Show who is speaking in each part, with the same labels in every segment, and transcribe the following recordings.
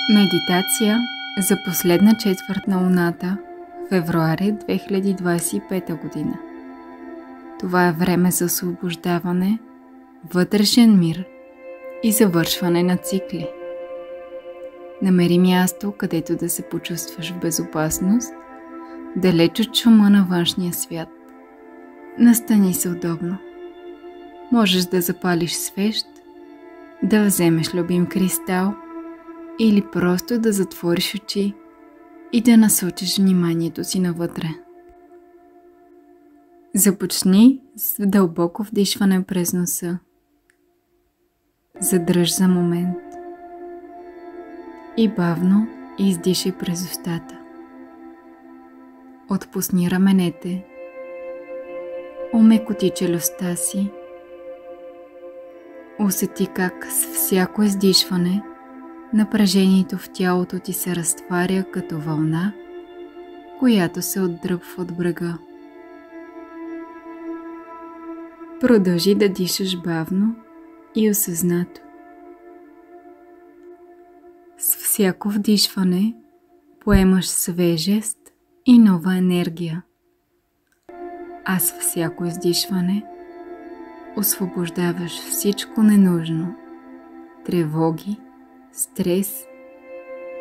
Speaker 1: Медитация за последна четвърт на луната, февруари 2025 година. Това е време за освобождаване, вътрешен мир и завършване на цикли. Намери място, където да се почувстваш в безопасност, далеч от шума на външния свят. Настани се удобно. Можеш да запалиш свещ, да вземеш любим кристал или просто да затвориш очи и да насочиш вниманието си навътре. Започни с дълбоко вдишване през носа. Задръж за момент и бавно издишай през устата. Отпусни раменете, омекоти челюстта си. Усети как с всяко издишване напрежението в тялото ти се разтваря като вълна, която се отдръпва от брега. Продължи да дишаш бавно и осъзнато. С всяко вдишване поемаш свежест и нова енергия, а с всяко издишване освобождаваш всичко ненужно, тревоги, стрес,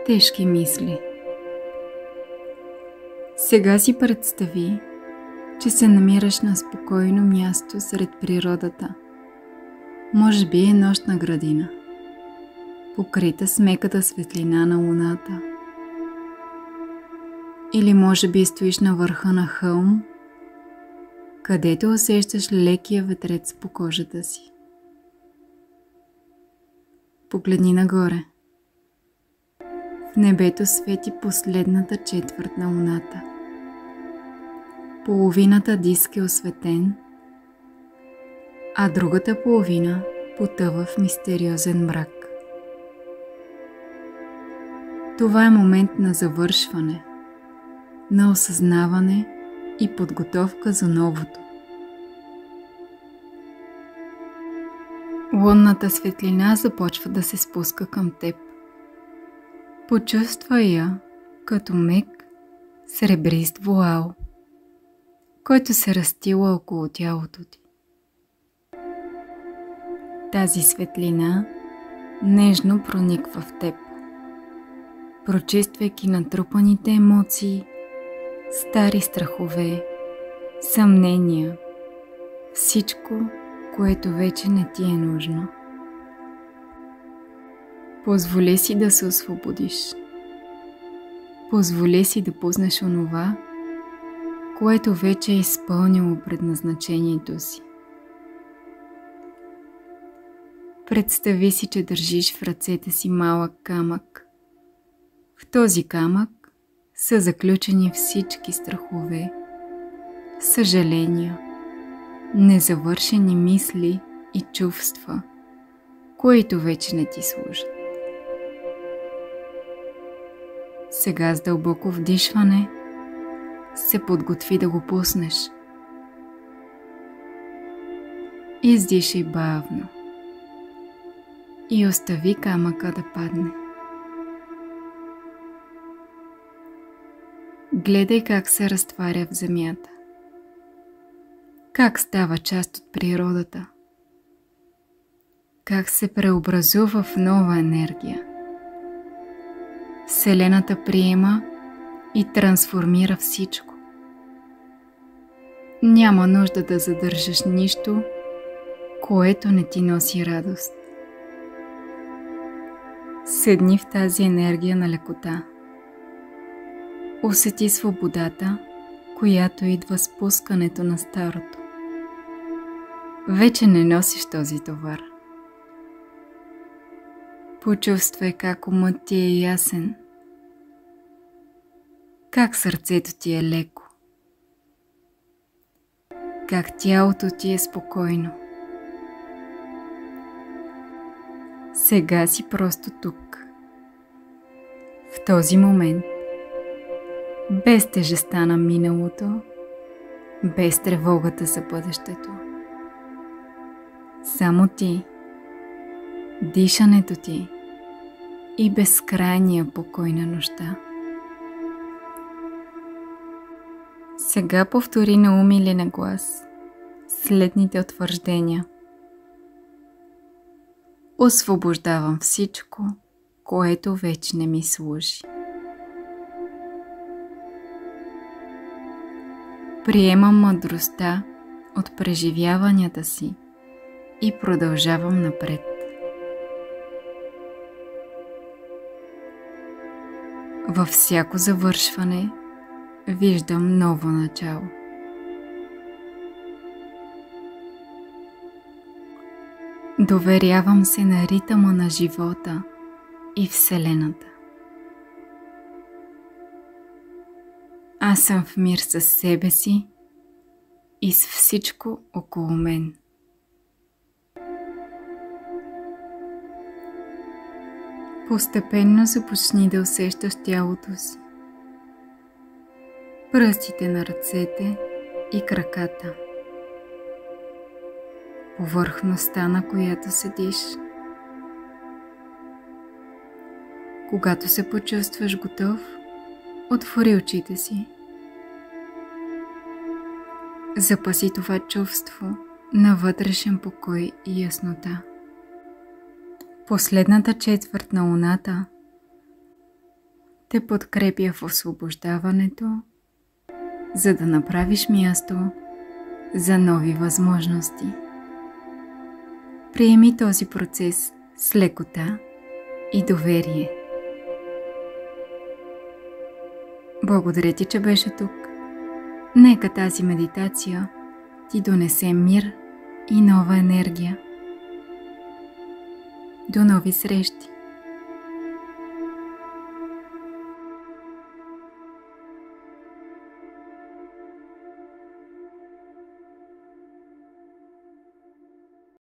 Speaker 1: тежки мисли. Сега си представи, че се намираш на спокойно място сред природата. Може би е нощна градина, покрита с меката светлина на луната. Или може би стоиш на върха на хълм, където усещаш лекия ветрец по кожата си. Погледни нагоре. В небето свети последната четвърт на луната. Половината диск е осветен, а другата половина потъва в мистериозен мрак. Това е момент на завършване, на осъзнаване и подготовка за новото. Лунната светлина започва да се спуска към теб. Почувствай я като мек, сребрист вуал, който се разстила около тялото ти. Тази светлина нежно прониква в теб, прочиствайки натрупаните емоции, стари страхове, съмнения, всичко, което вече не ти е нужно. Позволи си да се освободиш. Позволи си да познеш онова, което вече е изпълнило предназначението си. Представи си, че държиш в ръцете си малък камък. В този камък са заключени всички страхове, съжаления, незавършени мисли и чувства, които вече не ти служат. Сега с дълбоко вдишване се подготви да го пуснеш. Издишай бавно и остави камъка да падне. Гледай как се разтваря в земята, как става част от природата, как се преобразува в нова енергия. Вселената приема и трансформира всичко. Няма нужда да задържаш нищо, което не ти носи радост. Седни в тази енергия на лекота. Усети свободата, която идва с пускането на старото. Вече не носиш този товар. Почувствай как умът ти е ясен, как сърцето ти е леко, как тялото ти е спокойно. Сега си просто тук, в този момент, без тежестта на миналото, без тревогата за бъдещето. Само ти, дишането ти и безкрайния покой на нощта. Сега повтори на ум или на глас следните утвърждения. Освобождавам всичко, което вече не ми служи. Приемам мъдростта от преживяванията си и продължавам напред. Във всяко завършване виждам ново начало. Доверявам се на ритъма на живота и Вселената. Аз съм в мир със себе си и с всичко около мен. Постепенно започни да усещаш тялото си, пръстите на ръцете и краката, повърхността, на която седиш. Когато се почувстваш готов, отвори очите си. Запаси това чувство на вътрешен покой и яснота. Последната четвърт на луната те подкрепя в освобождаването, за да направиш място за нови възможности. Приеми този процес с лекота и доверие. Благодаря ти, че беше тук. Нека тази медитация ти донесе мир и нова енергия. До нови срещи!